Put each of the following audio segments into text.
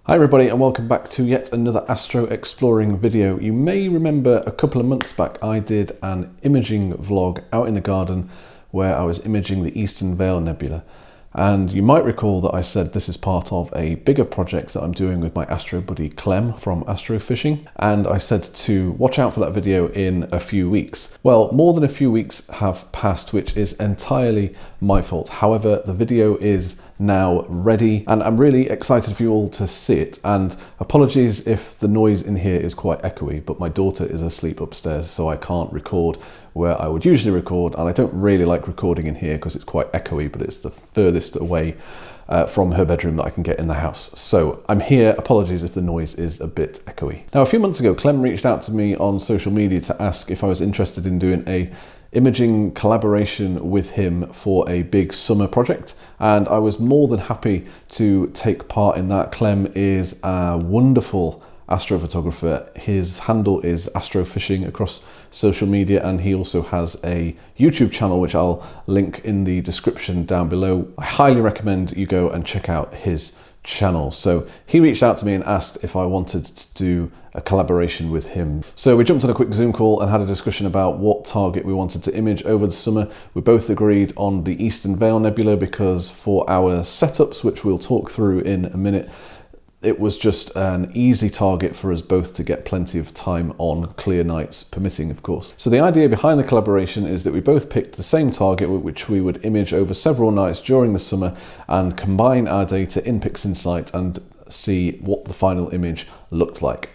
Hi everybody and welcome back to yet another Astro Exploring video. You may remember a couple of months back I did an imaging vlog out in the garden where I was imaging the Eastern Veil Nebula. And you might recall that I said this is part of a bigger project that I'm doing with my astro buddy Clem from Astrofishing. And I said to watch out for that video in a few weeks. Well, more than a few weeks have passed, which is entirely my fault. However, the video is now ready and I'm really excited for you all to see it. And apologies if the noise in here is quite echoey, but my daughter is asleep upstairs, so I can't record where I would usually record, and I don't really like recording in here because it's quite echoey, but it's the furthest away from her bedroom that I can get in the house. So I'm here, apologies if the noise is a bit echoey. Now, a few months ago, Clem reached out to me on social media to ask if I was interested in doing a imaging collaboration with him for a big summer project, and I was more than happy to take part in that. Clem is a wonderful astrophotographer. His handle is Astrofishing across social media, and he also has a YouTube channel which I'll link in the description down below. I highly recommend you go and check out his channel. So he reached out to me and asked if I wanted to do a collaboration with him. So we jumped on a quick Zoom call and had a discussion about what target we wanted to image over the summer. We both agreed on the Eastern Veil Nebula because for our setups, which we'll talk through in a minute, it was just an easy target for us both to get plenty of time on, clear nights permitting, of course. So the idea behind the collaboration is that we both picked the same target which we would image over several nights during the summer and combine our data in PixInsight and see what the final image looked like.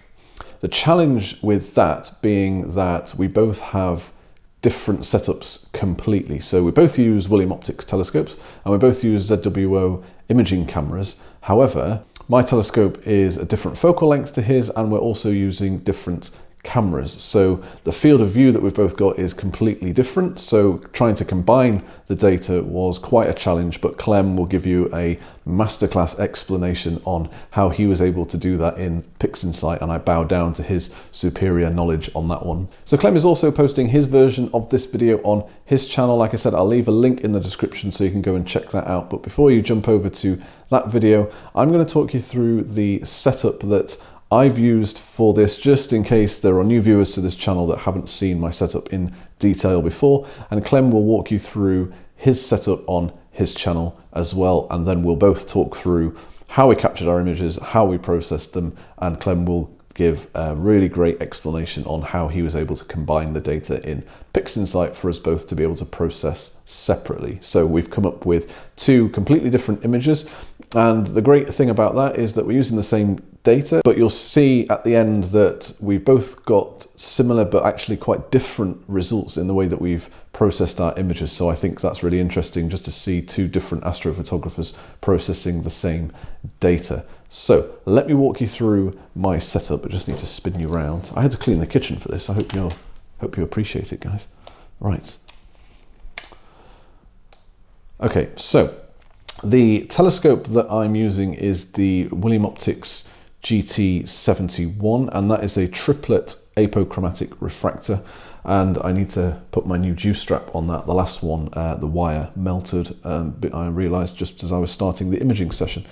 The challenge with that being that we both have different setups completely. So we both use William Optics telescopes and we both use ZWO imaging cameras. However, my telescope is a different focal length to his, and we're also using different cameras. So the field of view that we've both got is completely different. So trying to combine the data was quite a challenge, but Clem will give you a masterclass explanation on how he was able to do that in PixInsight, and I bow down to his superior knowledge on that one. So Clem is also posting his version of this video on his channel. Like I said, I'll leave a link in the description so you can go and check that out. But before you jump over to that video, I'm going to talk you through the setup that I've used for this, just in case there are new viewers to this channel that haven't seen my setup in detail before, and Clem will walk you through his setup on his channel as well, and then we'll both talk through how we captured our images, how we processed them, and Clem will give a really great explanation on how he was able to combine the data in PixInsight for us both to be able to process separately. So we've come up with two completely different images, and the great thing about that is that we're using the same data, but you'll see at the end that we've both got similar but actually quite different results in the way that we've processed our images. So I think that's really interesting just to see two different astrophotographers processing the same data. So let me walk you through my setup. I just need to spin you around. I had to clean the kitchen for this. I hope you appreciate it, guys. Right. Okay, so the telescope that I'm using is the William Optics GT71, and that is a triplet apochromatic refractor, and I need to put my new juice strap on that. The last one, the wire melted, but I realized just as I was starting the imaging session.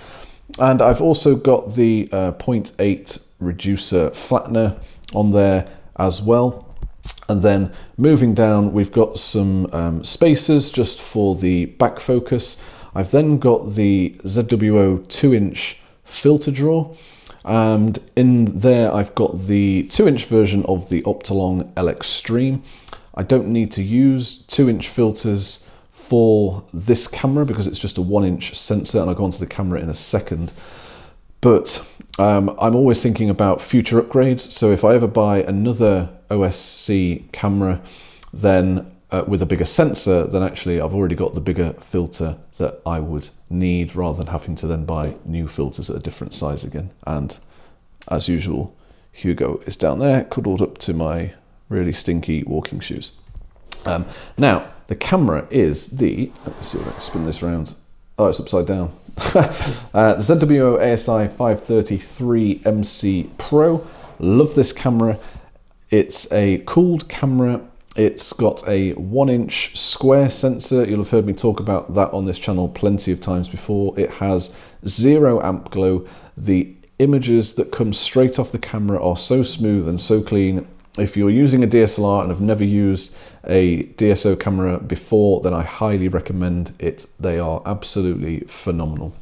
And I've also got the 0.8 reducer flattener on there as well. And then moving down, we've got some spacers just for the back focus. I've then got the ZWO 2-inch filter drawer, and in there I've got the 2-inch version of the Optolong L Extreme. I don't need to use 2-inch filters for this camera because it's just a 1-inch sensor, and I'll go onto the camera in a second. But I'm always thinking about future upgrades, so if I ever buy another OSC camera then with a bigger sensor, then actually I've already got the bigger filter that I would need, rather than having to then buy new filters at a different size again. And as usual, Hugo is down there cuddled up to my really stinky walking shoes. Now the camera is the, let me see if I can spin this around. Oh, it's upside down. The ZWO ASI 533 MC Pro. Love this camera. It's a cooled camera. It's got a 1-inch square sensor. You'll have heard me talk about that on this channel plenty of times before. It has 0 amp glow. The images that come straight off the camera are so smooth and so clean. If you're using a DSLR and have never used a DSO camera before, then I highly recommend it. They are absolutely phenomenal.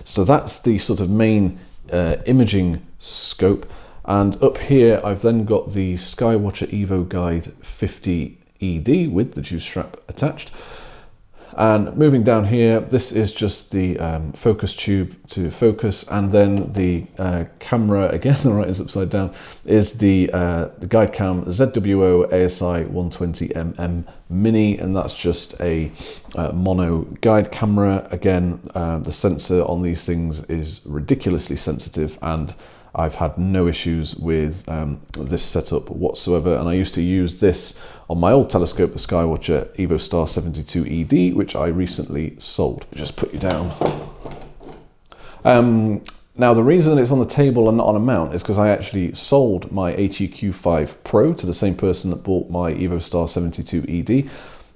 So that's the sort of main imaging scope. And up here, I've then got the Skywatcher Evo Guide 50 ED with the juice strap attached. And moving down here, this is just the focus tube to focus, and then the camera, again the writing's upside down, is the Guide Cam ZWO ASI 120mm Mini, and that's just a mono guide camera. Again, the sensor on these things is ridiculously sensitive, and I've had no issues with this setup whatsoever, and I used to use this on my old telescope, the Skywatcher Evo Star 72 ED, which I recently sold. Just put you down. Now, the reason it's on the table and not on a mount is because I actually sold my HEQ5 Pro to the same person that bought my Evo Star 72 ED.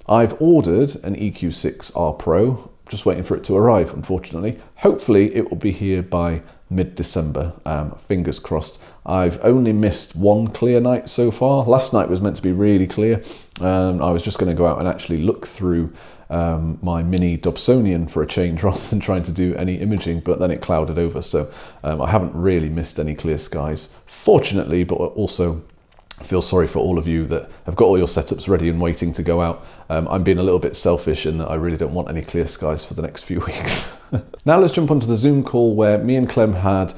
I've ordered an EQ6R Pro, just waiting for it to arrive, unfortunately. Hopefully it will be here by mid-December, fingers crossed. I've only missed one clear night so far. Last night was meant to be really clear. I was just going to go out and actually look through my mini Dobsonian for a change rather than trying to do any imaging, but then it clouded over, so I haven't really missed any clear skies, fortunately, but also I feel sorry for all of you that have got all your setups ready and waiting to go out. I'm being a little bit selfish in that I really don't want any clear skies for the next few weeks. Now let's jump onto the Zoom call where me and Clem had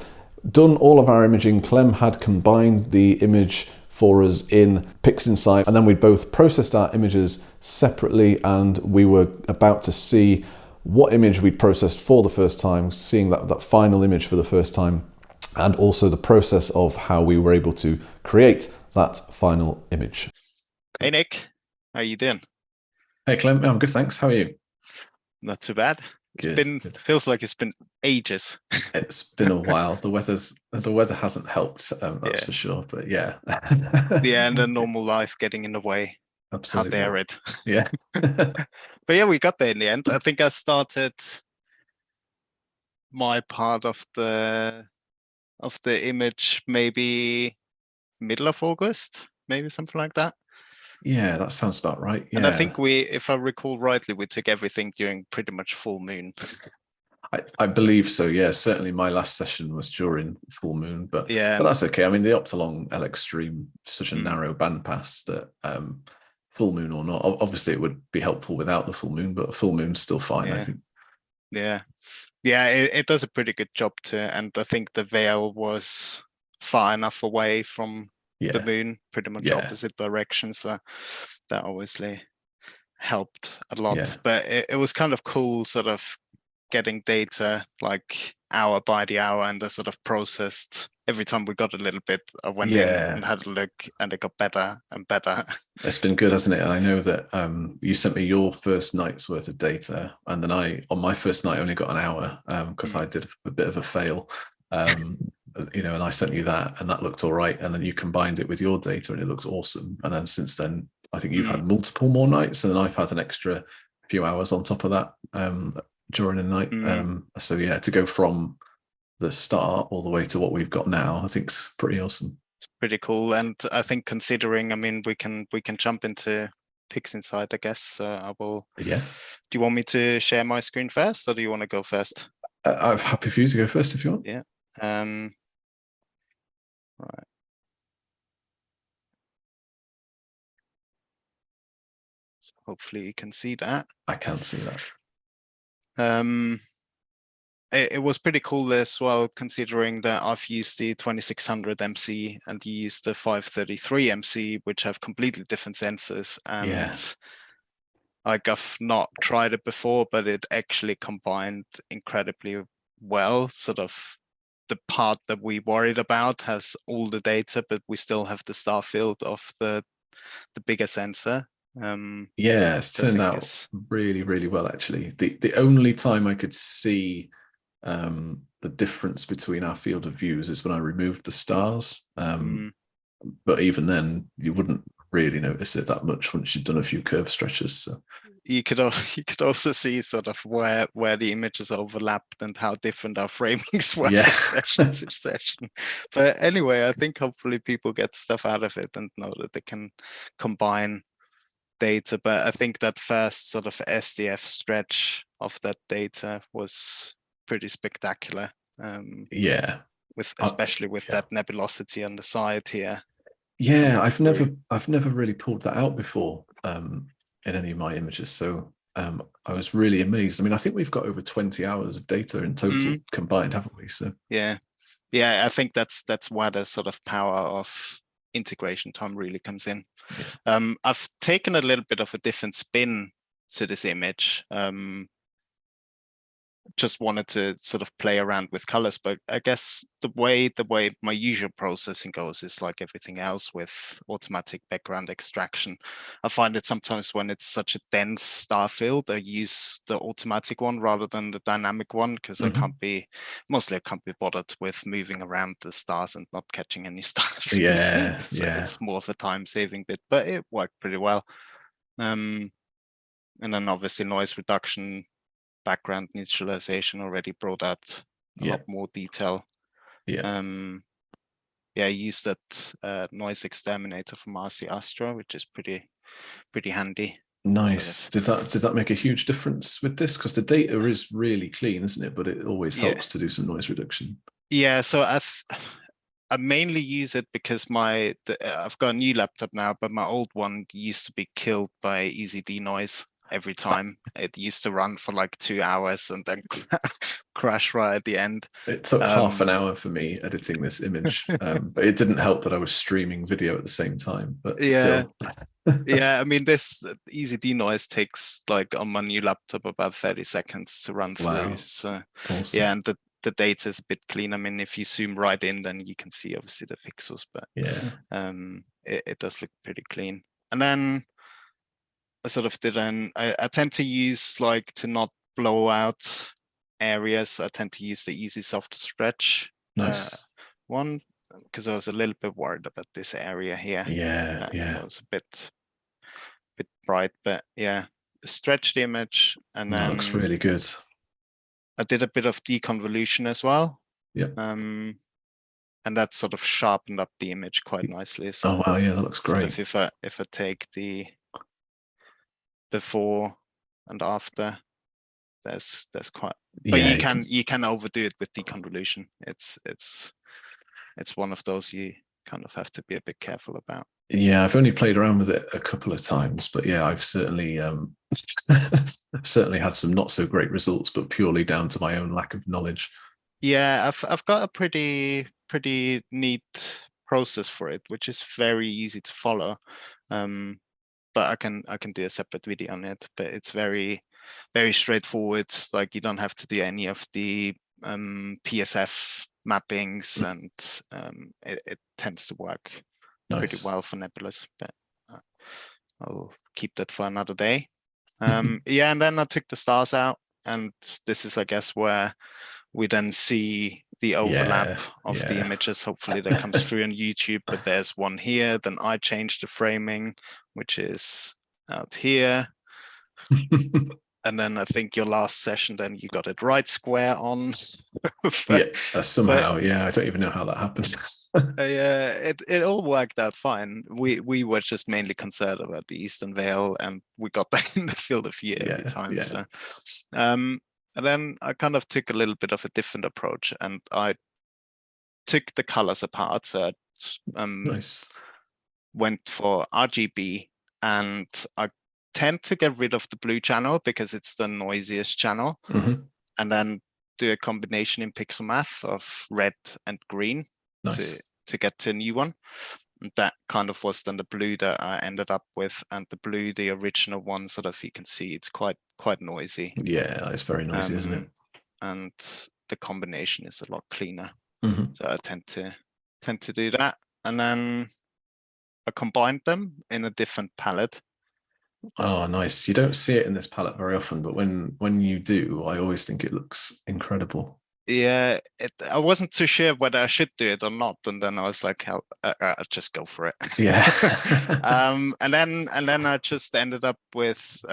done all of our imaging. Clem had combined the image for us in PixInsight, and then we both processed our images separately, and we were about to see what image we'd processed for the first time, seeing that final image for the first time, and also the process of how we were able to create that final image. Hey Nick, how you doing? Hey Clem, I'm good, thanks. How are you? Not too bad. Feels like it's been ages. It's been a while. The weather hasn't helped, that's for sure. But yeah. Yeah, and the normal life getting in the way. Absolutely. How dare it? Yeah. But yeah, we got there in the end. I think I started my part of the image maybe middle of August, maybe something like that. Yeah, that sounds about right. Yeah. And I think if I recall rightly, we took everything during pretty much full moon. I believe so, yeah. Certainly my last session was during full moon, but that's okay. I mean, the Optolong LX Stream, such a narrow bandpass that full moon or not, obviously it would be helpful without the full moon, but full moon's still fine, I think. Yeah. Yeah, it does a pretty good job too. And I think the veil was far enough away from the moon, pretty much opposite direction, so that obviously helped a lot. But it was kind of cool sort of getting data like hour by the hour, and the sort of processed every time we got a little bit. I went in and had a look, and it got better and better. It's been good, hasn't it? I know that you sent me your first night's worth of data, and then on my first night only got an hour because I did a bit of a fail. You know, and I sent you that, and that looked all right, and then you combined it with your data and it looks awesome. And then since then I think you've had multiple more nights, and then I've had an extra few hours on top of that during the night. So yeah, to go from the start all the way to what we've got now, I think is pretty awesome. It's pretty cool. And I think considering, I mean, we can jump into PixInsight, I guess. I will. Yeah. Do you want me to share my screen first, or do you want to go first? I'm happy for you to go first if you want. Yeah. Right. So hopefully you can see that. I can see that. It was pretty cool as well, considering that I've used the 2600 MC and you used the 533 MC, which have completely different sensors. And like, I've not tried it before, but it actually combined incredibly well. Sort of the part that we worried about has all the data, but we still have the star field of the bigger sensor. It's turned out really, really well, actually. The only time I could see the difference between our field of views is when I removed the stars. But even then, you wouldn't really notice it that much once you've done a few curve stretches. So You could also see sort of where the images overlapped and how different our framings were yeah, from session to session. But anyway, I think hopefully people get stuff out of it and know that they can combine data. But I think that first sort of SDF stretch of that data was pretty spectacular. yeah, With especially with yeah. that nebulosity on the side here. Yeah, I've never really pulled that out before in any of my images. So I was really amazed. I mean, I think we've got over 20 hours of data in total combined, haven't we? So yeah, I think that's where the sort of power of integration time really comes in. Yeah. I've taken a little bit of a different spin to this image. Just wanted to sort of play around with colors, but I guess the way my usual processing goes is like everything else with automatic background extraction. I find it sometimes when it's such a dense star field, I use the automatic one rather than the dynamic one, because I can't be bothered with moving around the stars and not catching any stars. Yeah, So it's more of a time saving bit, but it worked pretty well. And then obviously noise reduction, background neutralization already brought out a lot more detail. Yeah. I used that noise exterminator from RC Astra, which is pretty handy. Nice. Did that make a huge difference with this? Because the data is really clean, isn't it? But it always helps to do some noise reduction. Yeah, so I mainly use it because I've got a new laptop now, but my old one used to be killed by easy denoise every time. It used to run for like 2 hours and then crash right at the end. It took half an hour for me editing this image, but it didn't help that I was streaming video at the same time. But still, yeah. I mean, this easy denoise takes like on my new laptop about 30 seconds to run through. So awesome. yeah, and the data is a bit clean. I mean, if you zoom right in, then you can see obviously the pixels, but it does look pretty clean. And then I sort of I tend to use like to not blow out areas. I tend to use the easy soft stretch one, because I was a little bit worried about this area here. Yeah. It was a bit bright, but yeah, stretch the image, and then looks really good. I did a bit of deconvolution as well. Yeah. And that sort of sharpened up the image quite nicely. So, oh wow, yeah, that looks great. If I take the before and after, there's quite, but you can overdo it with deconvolution. It's one of those you kind of have to be a bit careful about. Yeah, I've only played around with it a couple of times, but yeah, I've certainly certainly had some not so great results, but purely down to my own lack of knowledge. Yeah, I've got a pretty neat process for it, which is very easy to follow. But I can do a separate video on it. But it's very straightforward. Like you don't have to do any of the PSF mappings, and it tends to work pretty well for nebulas. But I'll keep that for another day. Yeah, and then I took the stars out, and this is, I guess, where we then see the overlap of the images. Hopefully that comes through on YouTube, but there's one here. Then I changed the framing, which is out here. And then I think your last session, then you got it right square on. Somehow, I don't even know how that happened. Yeah, it all worked out fine. We were just mainly concerned about the Eastern Veil, and we got that in the field of view every time. So, and then I kind of took a little bit of a different approach, and I took the colors apart. So I went for RGB, and I tend to get rid of the blue channel because it's the noisiest channel, and then do a combination in pixel math of red and green to get to a new one. And that kind of was then the blue that I ended up with, and the blue, the original one, sort of, you can see it's quite noisy. Yeah, it's very noisy, isn't it? And the combination is a lot cleaner. So I tend to do that, and then I combined them in a different palette. Oh, nice. You don't see it in this palette very often, but when you do, I always think it looks incredible. Yeah, I wasn't too sure whether I should do it or not, and then I was like, "Hell, I'll just go for it." Yeah. And then I just ended up with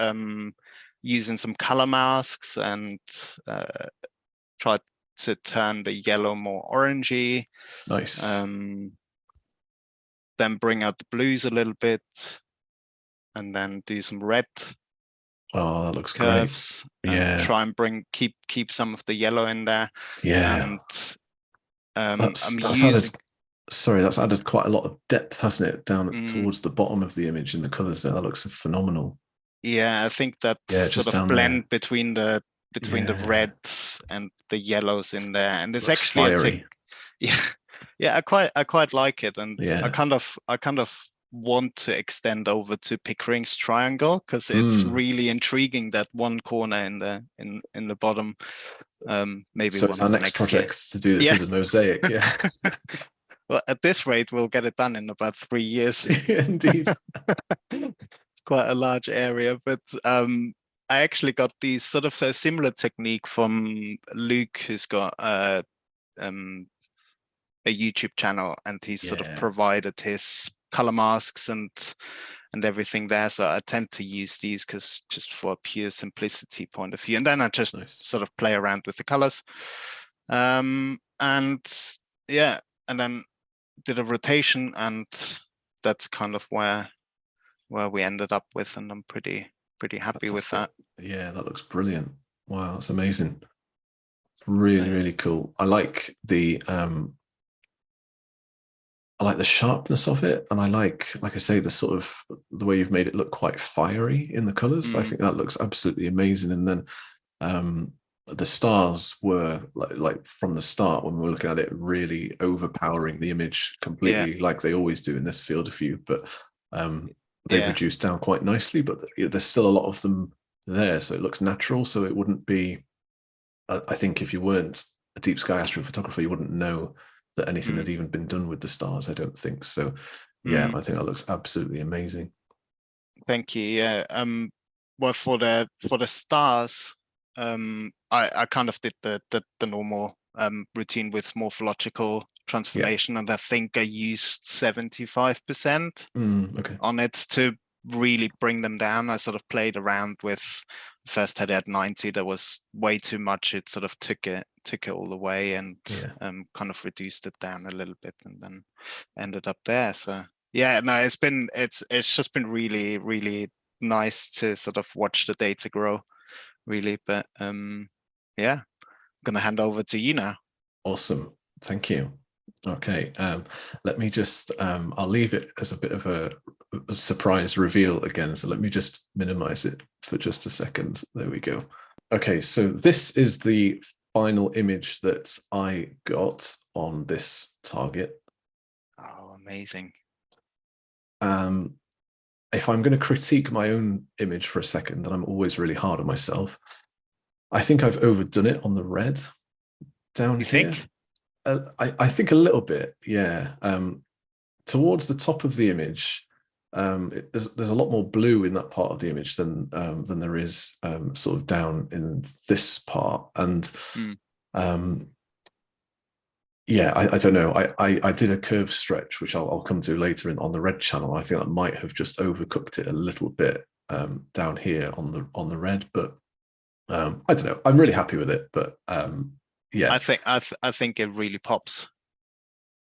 using some color masks and tried to turn the yellow more orangey. Nice. Then bring out the blues a little bit, and then do some red Oh, that looks great. curves, and Yeah. try and keep some of the yellow in there. Yeah. And I'm That's using. added. Sorry, that's added quite a lot of depth, hasn't it? Down Mm, towards the bottom of the image in the colors there. That looks phenomenal. yeah, I think that Yeah, sort just of down there. blend between the Yeah. reds and the yellows in there, and it's Looks actually fiery. yeah, yeah, I quite like it, and I Yeah. kind of want to extend over to Pickering's triangle because it's Mm. really intriguing, that one corner in the bottom. Maybe So one it's our of the next next year. project to do this Yeah. as a mosaic. Yeah. Well, at this rate, we'll get it done in about 3 years. Indeed. It's quite a large area, but I actually got these sort of a similar technique from Luke, who's got um, a YouTube channel, and he's sort of Yeah. provided his color masks and everything there. So I tend to use these because just for a pure simplicity point of view, and then I just Nice. sort of play around with the colors, and yeah, and then did a rotation, and that's kind of where we ended up with, and I'm pretty happy with Fantastic. that. Yeah, that looks brilliant. Wow, that's amazing. So Really, yeah. really cool. I like the sharpness of it, and like I say, the sort of the way you've made it look quite fiery in the colors. I Mm, think that looks absolutely amazing. And then the stars were like from the start when we were looking at it, really overpowering the image yeah, completely, like they always do in this field of view. But um, they've yeah. reduced down quite nicely, but there's still a lot of them there, so it looks natural. So it wouldn't be. I think if you weren't a deep sky astrophotographer, you wouldn't know that anything Mm, had even been done with the stars. I don't think so. Yeah, mm. I think that looks absolutely amazing. Thank you. Yeah. Well, for the stars, I kind of did the normal routine with morphological Yeah. transformation, and I think I used 75% Okay. on it to really bring them down. I sort of played around with, first had it at 90. That was way too much. It sort of took it all away, and Yeah. kind of reduced it down a little bit, and then ended up there. So yeah, no, it's just been really, really nice to sort of watch the data grow, really. But yeah, I'm gonna hand over to you now. Awesome. Thank you. Okay. Let me just, I'll leave it as a bit of a surprise reveal again. So let me just minimize it for just a second. There we go. Okay. So this is the final image that I got on this target. Oh, amazing. If I'm going to critique my own image for a second, and I'm always really hard on myself, I think I've overdone it on the red down You here. think? I think a little bit, yeah. Towards the top of the image, there's a lot more blue in that part of the image than there is sort of down in this part, and Mm, yeah, I don't know. I did a curve stretch, which I'll come to later on the red channel. I think that might have just overcooked it a little bit down here on the red, but I don't know. I'm really happy with it, but yeah. I think it really pops.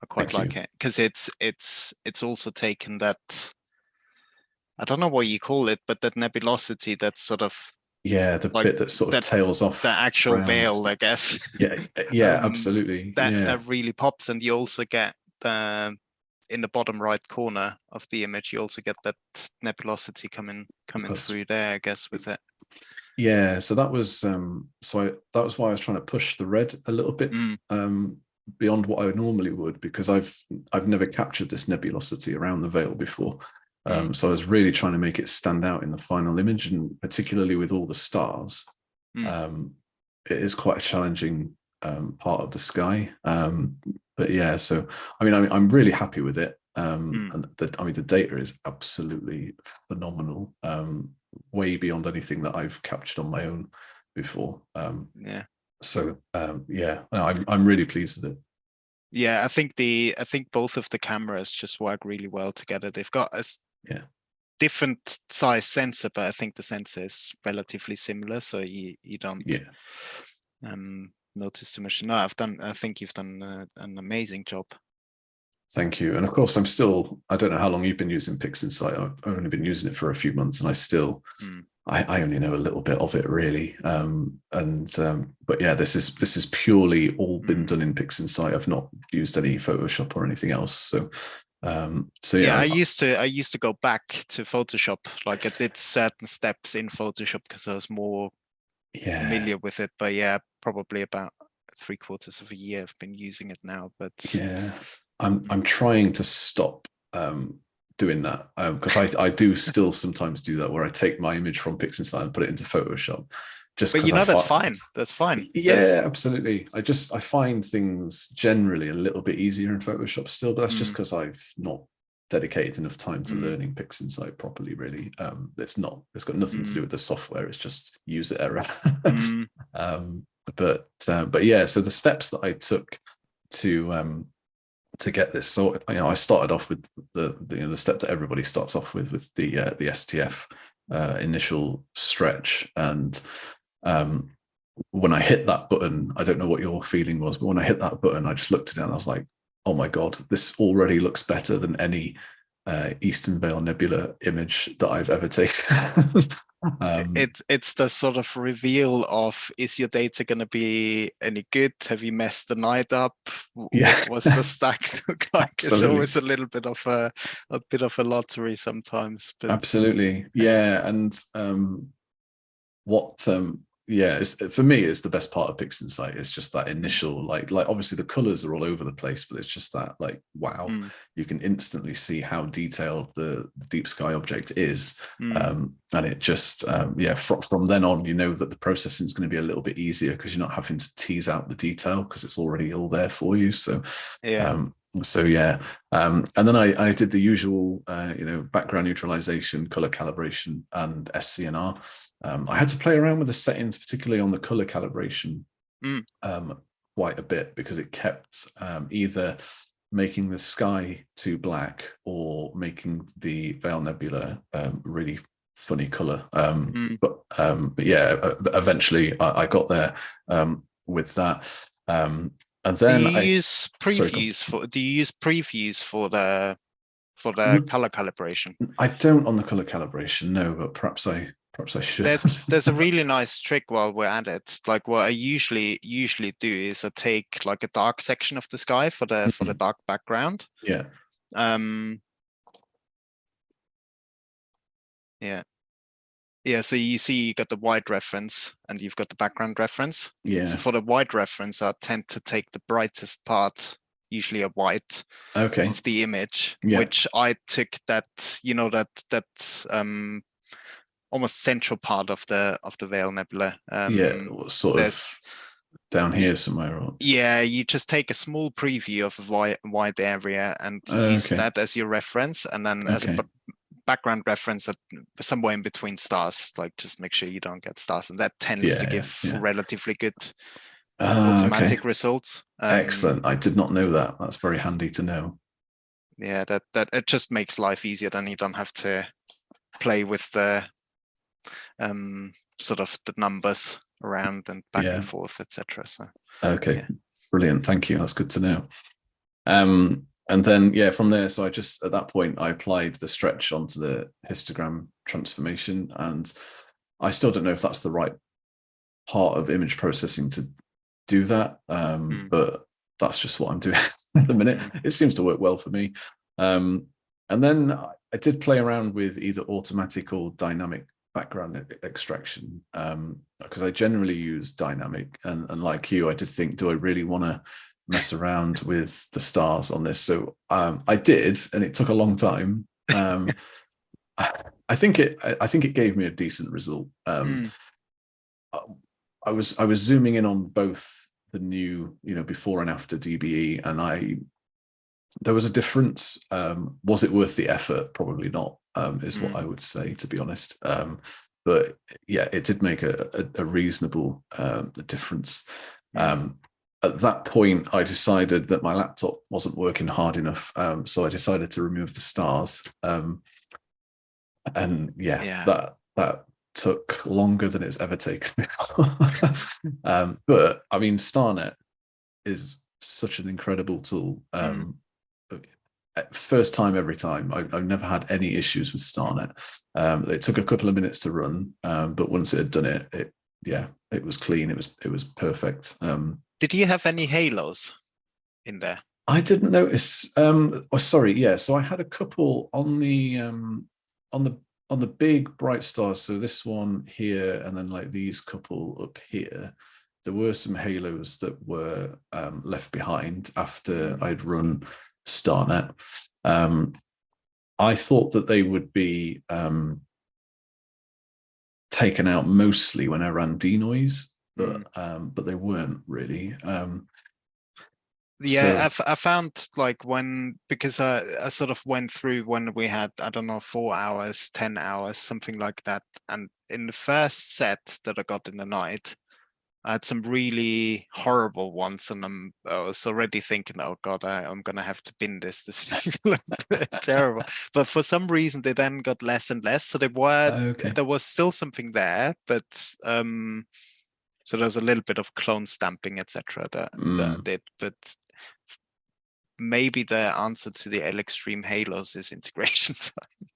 I quite Thank like you. it because it's also taken that, I don't know what you call it, but that nebulosity, that's sort of Yeah, the like bit that sort of that tails the off actual rounds. veil, I guess. Yeah, yeah, absolutely. That Yeah, that really pops, and you also get the, in the bottom right corner of the image, you also get that nebulosity coming that's through there, I guess, with it. yeah. So that was that was why I was trying to push the red a little bit Mm, beyond what I normally would, because I've never captured this nebulosity around the veil before. mm, So I was really trying to make it stand out in the final image, and particularly with all the stars. mm, It is quite a challenging part of the sky. But yeah, so I'm really happy with it. mm. And the data is absolutely phenomenal, way beyond anything that I've captured on my own before. Yeah. So yeah, no, I'm really pleased with it. Yeah, I think both of the cameras just work really well together. They've got a Yeah, different size sensor, but I think the sensor is relatively similar, so you don't yeah. notice too much. No, I think you've done an amazing job. Thank you. And of course, I don't know how long you've been using PixInsight. I've only been using it for a few months, and I only know a little bit of it really. But yeah, this is purely all been done in PixInsight. I've not used any Photoshop or anything else. So Yeah, yeah, I used to go back to Photoshop. Like I did certain steps in Photoshop because I was more yeah, familiar with it. But yeah, probably about 3/4 of a year I've been using it now. But yeah. I'm trying to stop doing that because I do still sometimes do that where I take my image from PixInsight and put it into Photoshop just but because you I know that's find. fine. That's fine. Yeah, absolutely. I find things generally a little bit easier in Photoshop still, but that's just Mm, because I've not dedicated enough time to mm, learning PixInsight properly, really. It's got nothing to do mm, with the software, it's just user error. mm, um, but yeah, so the steps that I took to get this. So I started off with the step that everybody starts off with the STF initial stretch, and um, when I hit that button, I don't know what your feeling was, but when I hit that button, I just looked at it and I was like, oh my God, this already looks better than any Eastern Veil Nebula image that I've ever taken. it's the sort of reveal of, is your data going to be any good? Have you messed the night up? Yeah, What was the stack look like? It's absolutely. always a little bit of a bit of a lottery sometimes, but Absolutely. yeah. Yeah. And what yeah, for me it's the best part of PixInsight. It's just that Mm, initial like obviously the colors are all over the place, but it's just that like wow, mm, you can instantly see how detailed the deep sky object is. mm, And it just yeah, from then on you know that the processing is going to be a little bit easier because you're not having to tease out the detail because it's already all there for you. yeah. Um so yeah, and then I did the usual background neutralization, color calibration, and SCNR. I had to play around with the settings, particularly on the color calibration, Mm, quite a bit because it kept either making the sky too black or making the Veil Nebula really funny color. mm. But yeah, eventually I got there with that. And Do then you use sorry, go on. previews for? Do you use previews for the color calibration? I don't on the color calibration, no, but perhaps I should. There's a really nice trick while we're at it. Like what I usually do is I take like a dark section of the sky for the dark background. Yeah, Um, yeah, yeah. So you see, you got the white reference and you've got the background reference. So yeah. for the white reference, I tend to take the brightest part, usually a white, Okay. of the image, Yeah, which I took that almost central part of the Veil Nebula. yeah. Sort There's of down here somewhere. Or... Yeah, you just take a small preview of a wide area and use Okay. that as your reference, and then as a Okay. background reference at somewhere in between stars. Like just make sure you don't get stars, and that tends to Yeah, yeah, give yeah. relatively good Okay. automatic results. Excellent. I did not know that. That's very handy to know. Yeah, that it just makes life easier. Then you don't have to play with the sort of the numbers around and back and Yeah. forth, etc. So Okay. yeah. Brilliant. Thank you. That's good to know. And then yeah, from there, so I just at that point I applied the stretch onto the histogram transformation, and I still don't know if that's the right part of image processing to do that. Mm, But that's just what I'm doing at the minute. mm, It seems to work well for me. And then I did play around with either automatic or dynamic background extraction because I generally use dynamic. And like you, I did think, do I really want to mess around with the stars on this? So I did, and it took a long time. I think it gave me a decent result. mm, I was zooming in on both the new, before and after DBE, and there was a difference. Was it worth the effort? Probably not. Is what mm. I would say, to be honest. but yeah, it did make a reasonable difference. At that point, I decided that my laptop wasn't working hard enough, so I decided to remove the stars. And that took longer than it's ever taken before. But I mean, StarNet is such an incredible tool. First time every time. I've never had any issues with StarNet. It took a couple of minutes to run, but once it had done it, it was clean. It was perfect. Did you have any halos in there? I didn't notice. Oh, sorry. Yeah. So I had a couple on the big bright stars. So this one here, and then like these couple up here. There were some halos that were left behind after I'd run StarNet. I thought that they would be taken out mostly when I ran denoise, but they weren't really. Yeah, I found like because I sort of went through when we had, I don't know, 4 hours, 10 hours, something like that. And in the first set that I got in the night, I had some really horrible ones, and I was already thinking, oh God, I'm going to have to bin this. This is terrible. But for some reason, they then got less and less. So there was still something there, but so there's a little bit of clone stamping, etc. that did, but maybe the answer to the L Extreme halos is integration time.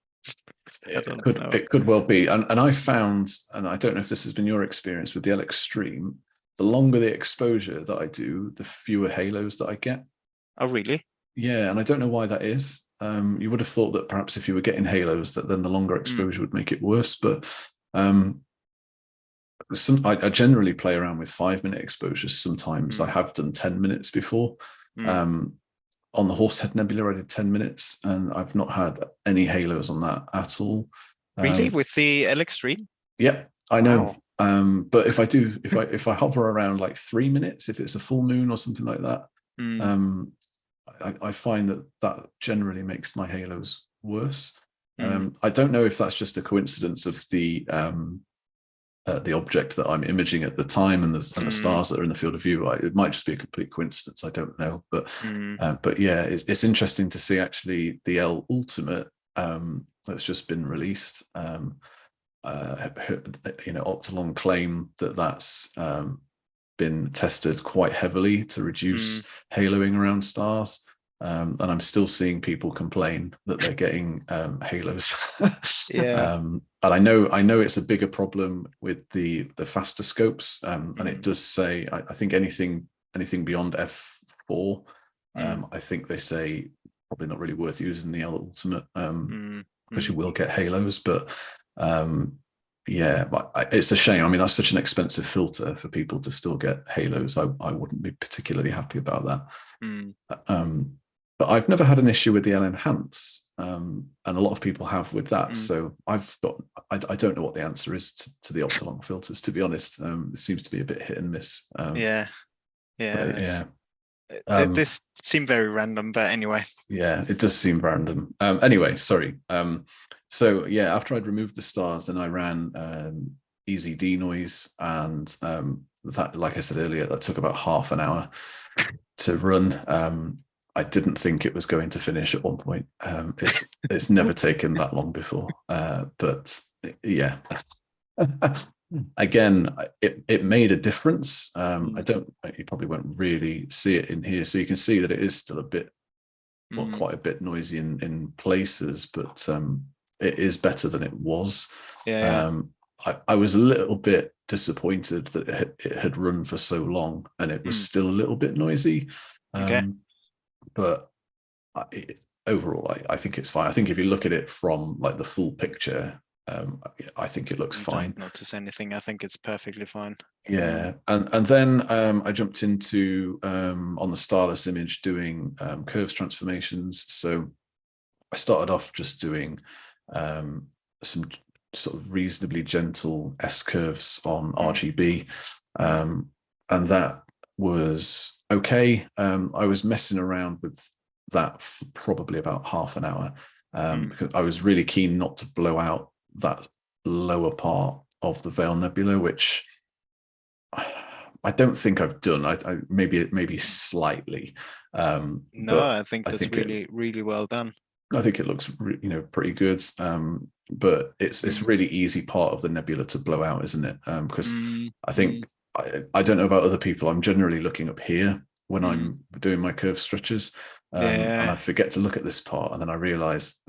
It could well be. And I found, and I don't know if this has been your experience with the L Extreme, the longer the exposure that I do, the fewer halos that I get. Oh, really? Yeah, and I don't know why that is. You would have thought that perhaps if you were getting halos, that then the longer exposure would make it worse. But I generally play around with 5-minute exposures. Sometimes I have done 10 minutes before. On the Horsehead Nebula, I did 10 minutes, and I've not had any halos on that at all. Really, with the L Extreme? Yeah, I know. But if I hover around like 3 minutes, if it's a full moon or something like that, I find that generally makes my halos worse. I don't know if that's just a coincidence of the object that I'm imaging at the time and the stars that are in the field of view. It might just be a complete coincidence. I don't know, but yeah, it's interesting to see actually the L Ultimate that's just been released. Optilon claim that that's been tested quite heavily to reduce haloing around stars. And I'm still seeing people complain that they're getting halos. And I know it's a bigger problem with the faster scopes, and it does say I think anything beyond f4, I think they say probably not really worth using the L Ultimate because you will get halos. But it's a shame. I mean, that's such an expensive filter for people to still get halos. I wouldn't be particularly happy about that. But I've never had an issue with the L Enhance, and a lot of people have with that. So I don't know what the answer is to the Optilon filters, to be honest. It seems to be a bit hit and miss. This seemed very random, but anyway. Yeah, it does seem random. Anyway, sorry. So yeah, after I'd removed the stars, then I ran easy denoise, and that, like I said earlier, that took about half an hour to run. I didn't think it was going to finish at one point. It's never taken that long before. But yeah, again, it made a difference. You probably won't really see it in here. So you can see that it is still a bit, quite a bit noisy in places, but it is better than it was. I was a little bit disappointed that it had run for so long and it was still a little bit noisy. But overall, I think it's fine. I think if you look at it from like the full picture, I think it looks fine. Don't notice anything. I think it's perfectly fine. Yeah, and then I jumped into on the starless image doing curves transformations. So I started off just doing some sort of reasonably gentle S curves on RGB, and that was okay. I was messing around with that for probably about half an hour because I was really keen not to blow out that lower part of the Veil Nebula, which I don't think I've done. I maybe slightly, No, but I think I that's think it really, really well done. I think it looks pretty good. But it's Mm, really easy part of the nebula to blow out, isn't it? Because mm, I mm, think I don't know about other people. I'm generally looking up here when mm. I'm doing my curve stretches, and I Yeah. forget to look at this part, and then I realize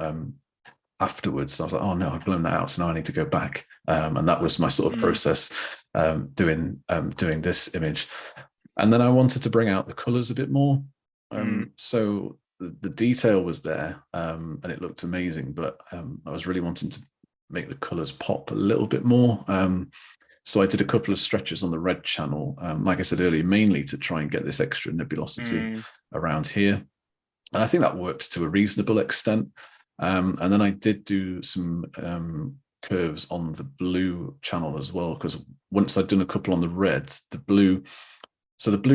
afterwards I was like, oh no, I've blown that out, so now I need to go back. And that was my sort of Mm, process doing this image. And then I wanted to bring out the colors a bit more. mm, So the detail was there, and it looked amazing, but I was really wanting to make the colors pop a little bit more. So I did a couple of stretches on the red channel, like I said earlier, mainly to try and get this extra nebulosity mm, around here. And I think that worked to a reasonable extent. And then I did do some curves on the blue channel as well, because once I'd done a couple on the red, the blue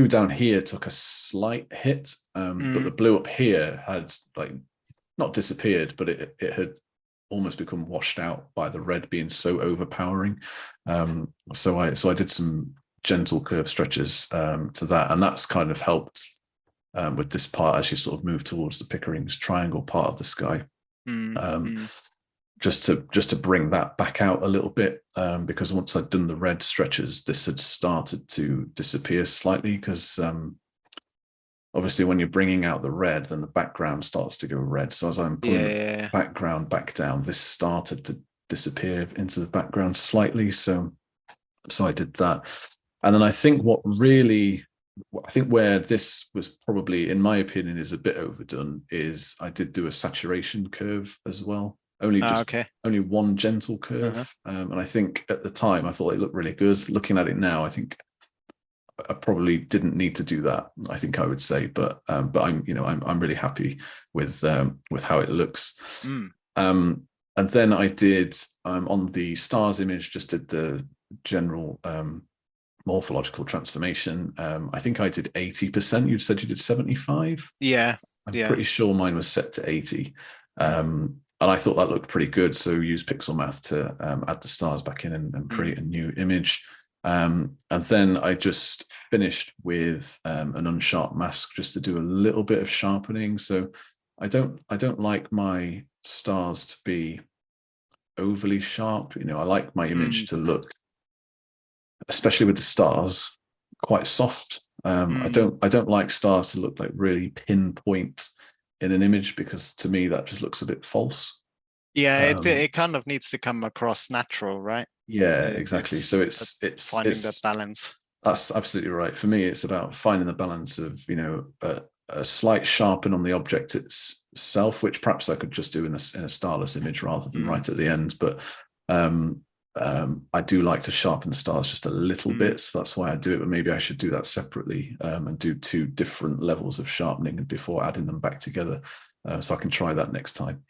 down here took a slight hit, but the mm. blue up here had like not disappeared, but it had almost become washed out by the red being so overpowering. So I did some gentle curve stretches to that, and that's kind of helped with this part as you sort of move towards the Pickering's triangle part of the sky. Mm, Um, mm, just to bring that back out a little bit, because once I'd done the red stretches, this had started to disappear slightly, because obviously when you're bringing out the red, then the background starts to go red. So as I'm pulling the yeah. background back down, this started to disappear into the background slightly. So I did that. And then I think where this was probably, in my opinion, is a bit overdone is I did do a saturation curve as well. Okay. Only one gentle Uh-huh. curve. And I think at the time I thought it looked really good. Looking at it now, I think I probably didn't need to do that, I think I would say, but I'm really happy with how it looks. Mm, Um, and then I did on the stars image, just did the general morphological transformation. I think I did 80%. You said you did 75. yeah. I'm Yeah. pretty sure mine was set to 80. And I thought that looked pretty good. So use pixel math to add the stars back in and Mm, create a new image. And then I just finished with an unsharp mask just to do a little bit of sharpening. So I don't like my stars to be overly sharp. I like my image mm, to look, especially with the stars, quite soft. mm. I don't like stars to look like really pinpoint in an image, because to me that just looks a bit false. Yeah, Um, it kind of needs to come across natural, right? yeah, exactly. It's So finding that balance. that's absolutely right. For me, it's about finding the balance of a slight sharpen on the object itself, which perhaps I could just do in a starless image rather than Mm, right at the end. But um, I do like to sharpen the stars just a little mm. bit, so that's why I do it. But maybe I should do that separately, and do two different levels of sharpening before adding them back together. So I can try that next time.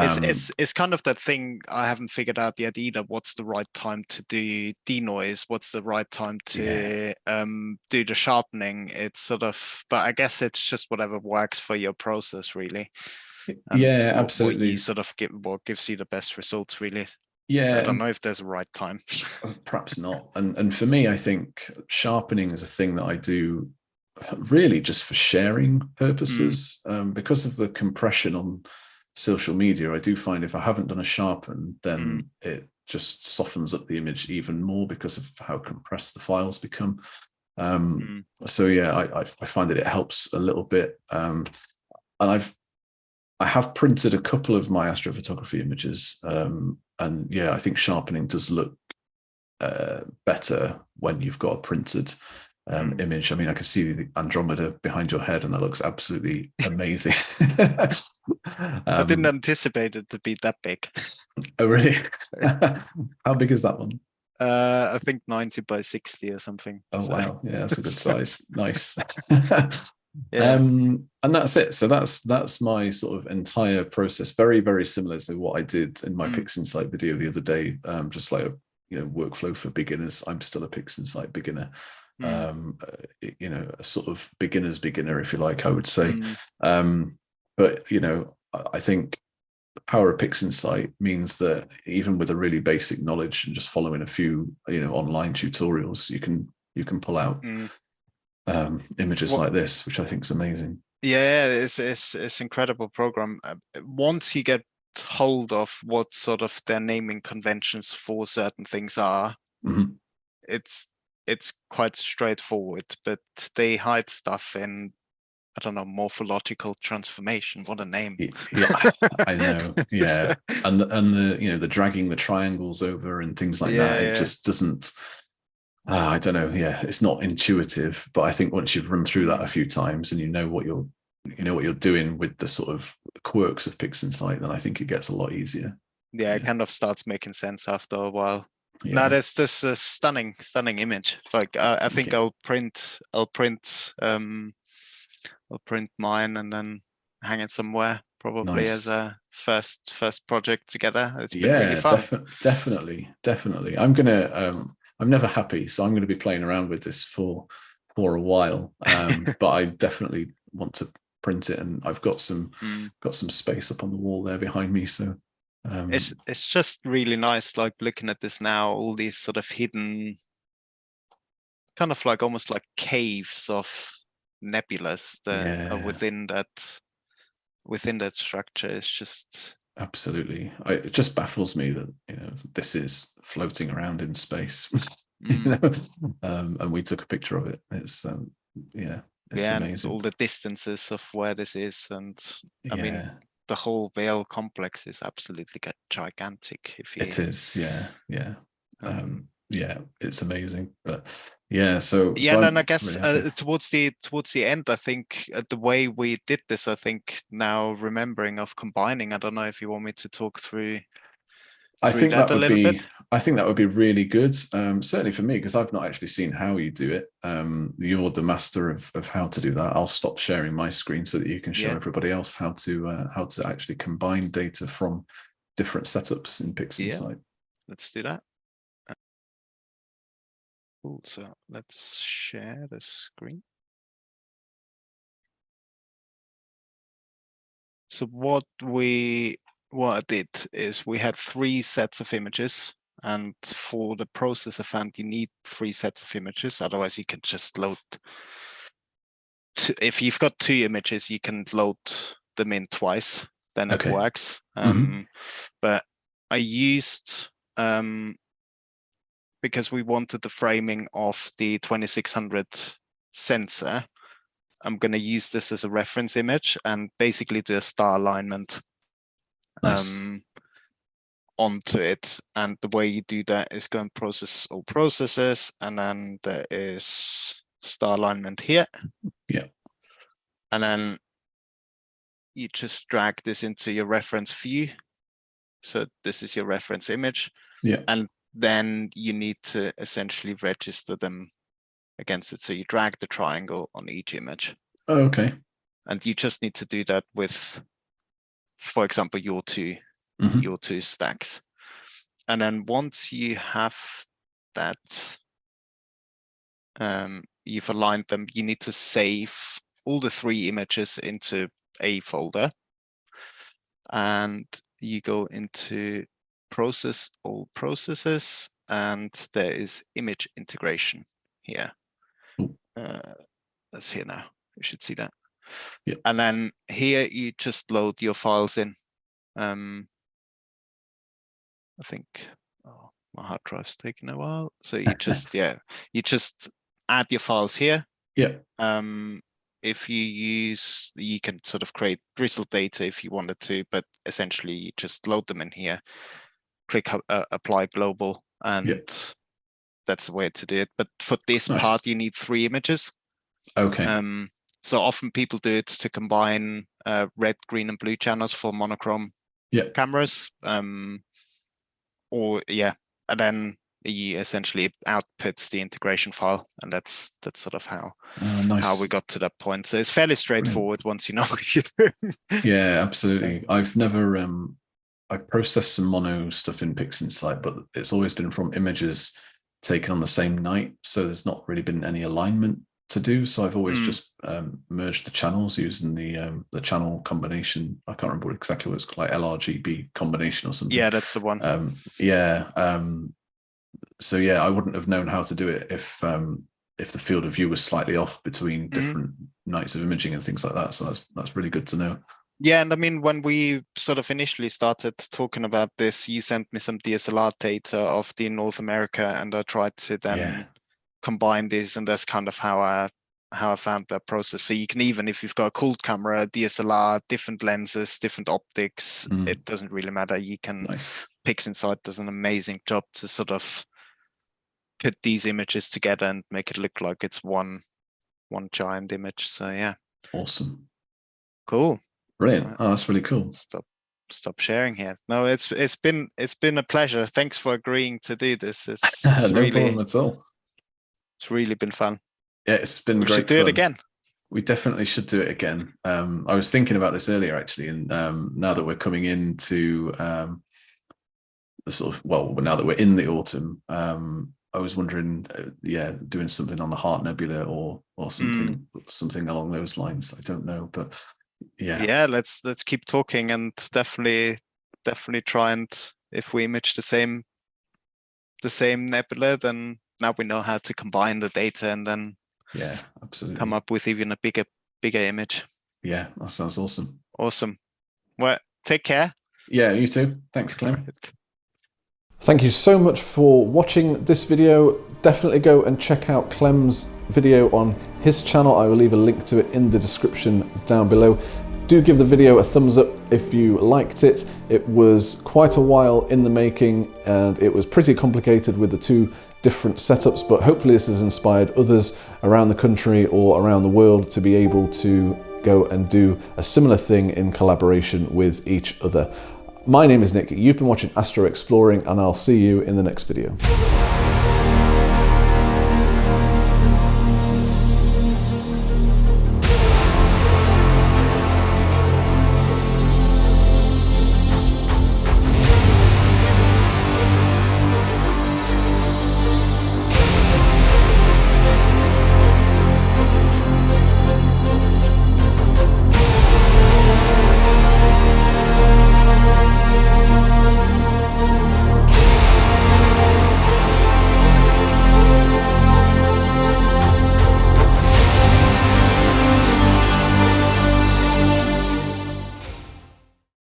It's kind of that thing I haven't figured out yet either. What's the right time to do denoise? What's the right time Yeah, to do the sharpening? It's sort of, but I guess it's just whatever works for your process really, and yeah, what you absolutely. sort of get, what gives you the best results really. So I Yeah, don't and know if there's a right time. perhaps not. And for me, I think sharpening is a thing that I do really just for sharing Mm, purposes. Because of the compression on social media, I do find if I haven't done a sharpen, mm, then it just softens up the image even more because of how compressed the files become. mm, So yeah, I find that it helps a little bit. And I have printed a couple of my astrophotography images, and yeah, I think sharpening does look better when you've got a printed mm. image. I mean, I can see the Andromeda behind your head, and that looks absolutely amazing. I didn't um, anticipate it to be that big. oh, really? How big is that one? I think 90 by 60 or something. Oh, So, wow. Yeah, that's a good size. Nice. yeah. And that's it. So that's my sort of entire process. Very, very similar to what I did in my Mm, PixInsight video the other day. Just like a workflow for beginners. I'm still a PixInsight beginner. mm, A sort of beginner's beginner, if you like, I would say. mm, But I think power of PixInsight means that even with a really basic knowledge and just following a few, online tutorials, you can pull out Mm. images What? like this, which I think is amazing. Yeah, it's incredible program. Once you get hold of what sort of their naming conventions for certain things are, Mm-hmm. it's quite straightforward. But they hide stuff in, I don't know, morphological transformation. What a name! Yeah, I know. Yeah, and the dragging the triangles over and things like that. It Yeah, just doesn't. I don't know. Yeah, it's not intuitive. But I think once you've run through that a few times and you know what you're doing with the sort of quirks of PixInsight, then I think it gets a lot easier. yeah. It kind of starts making sense after a while. No, Yeah. that's this stunning, stunning image. Like I Thank think you. I'll print mine and then hang it somewhere, probably as Nice. a first project together. It's been really Yeah, fun. definitely. I'm never happy, so I'm gonna be playing around with this for a while. But I definitely want to print it, and I've got some Mm. space up on the wall there behind me. So It's just really nice, like looking at this now, all these sort of hidden, kind of like almost like caves of nebulas that are yeah, within that structure. It's just absolutely. It just baffles me that this is floating around in space, mm, and we took a picture of it. Yeah, it's yeah, and amazing. all the distances of where this is, and I mean, Yeah, the whole Vale complex is absolutely gigantic. If you it is. Yeah, yeah. um, Yeah, it's amazing. But yeah, so yeah, and then I I'm guess really happy. towards the end, I think the way we did this, I think now remembering of combining. I don't know if you want me to talk I through think that that a would little be bit. I think that would be really good. Certainly for me, because I've not actually seen how you do it. You're the master of how to do that. I'll stop sharing my screen so that you can show Yeah, everybody else how to actually combine data from different setups in yeah, PixInsight. let's do that. Cool. So let's share the screen. So what I did is we had 3 sets of images, and for the process event, you need 3 sets of images. Otherwise, you can just load. If you've got 2 images, you can load them in twice. Then it Okay. works. Mm-hmm. But I used because we wanted the framing of the 2600 sensor. I'm going to use this as a reference image and basically do a star alignment Nice. onto it. And the way you do that is go and process all processes, and then there is star alignment here. Yeah. And then you just drag this into your reference view. So this is your reference image. Yeah. And then you need to essentially register them against it. So you drag the triangle on each image. Oh, okay. And you just need to do that with, for example, your Mm-hmm. two stacks. And then once you have that, you've aligned them, you need to save all the 3 images into a folder. And you go into process all processes, and there is image integration here. That's here now. You should see that. Yeah. And then here you just load your files in. I think my hard drive's taking a while. So you just you just add your files here. Yeah. If you can sort of create drizzle data if you wanted to, but essentially you just load them in here, click apply global, and Yeah. that's the way to do it. But for this part, Nice. you need 3 images. Okay. So often people do it to combine red, green, and blue channels for monochrome cameras. Or and then he essentially outputs the integration file, and that's sort of how we Nice. got to that point. So it's fairly Brilliant. straightforward once you know what you're doing. Yeah, absolutely. I've never I processed some mono stuff in PixInsight, but it's always been from images taken on the same night, so there's not really been any alignment to do, so I've always just merged the channels using the channel combination. I can't remember exactly what it's called, like LRGB combination or something. Yeah, that's the one. So yeah, I wouldn't have known how to do it if the field of view was slightly off between different nights of imaging and things like that. So that's really good to know. Yeah, and I mean, when we sort of initially started talking about this, you sent me some DSLR data of the North America, and I tried to then combine these, and that's kind of how I found that process. So you can, even if you've got a cooled camera, DSLR, different lenses, different optics, it doesn't really matter. You can PixInsight does an amazing job to sort of put these images together and make it look like it's one giant image. So yeah, awesome, cool. Brilliant. Oh, that's really cool. Stop sharing here. No, it's been a pleasure. Thanks for agreeing to do this. It's no really, problem at all. It's really been fun. Yeah, it's been great. We should do it again. We definitely should do it again. I was thinking about this earlier actually, and now that we're coming into the sort of, well, now that we're in the autumn, I was wondering, doing something on the Heart Nebula or something along those lines. I don't know, but yeah, let's keep talking, and definitely try, and if we image the same nebula, then now we know how to combine the data and then absolutely come up with even a bigger image. Yeah, that sounds awesome. Well, take care. Yeah, you too. Thanks, Clem. Thank you so much for watching this video. Definitely go and check out Clem's video on his channel. I will leave a link to it in the description down below. Do give the video a thumbs up if you liked it. It was quite a while in the making and it was pretty complicated with the two different setups, but hopefully this has inspired others around the country or around the world to be able to go and do a similar thing in collaboration with each other. My name is Nick, you've been watching Astro Exploring, and I'll see you in the next video.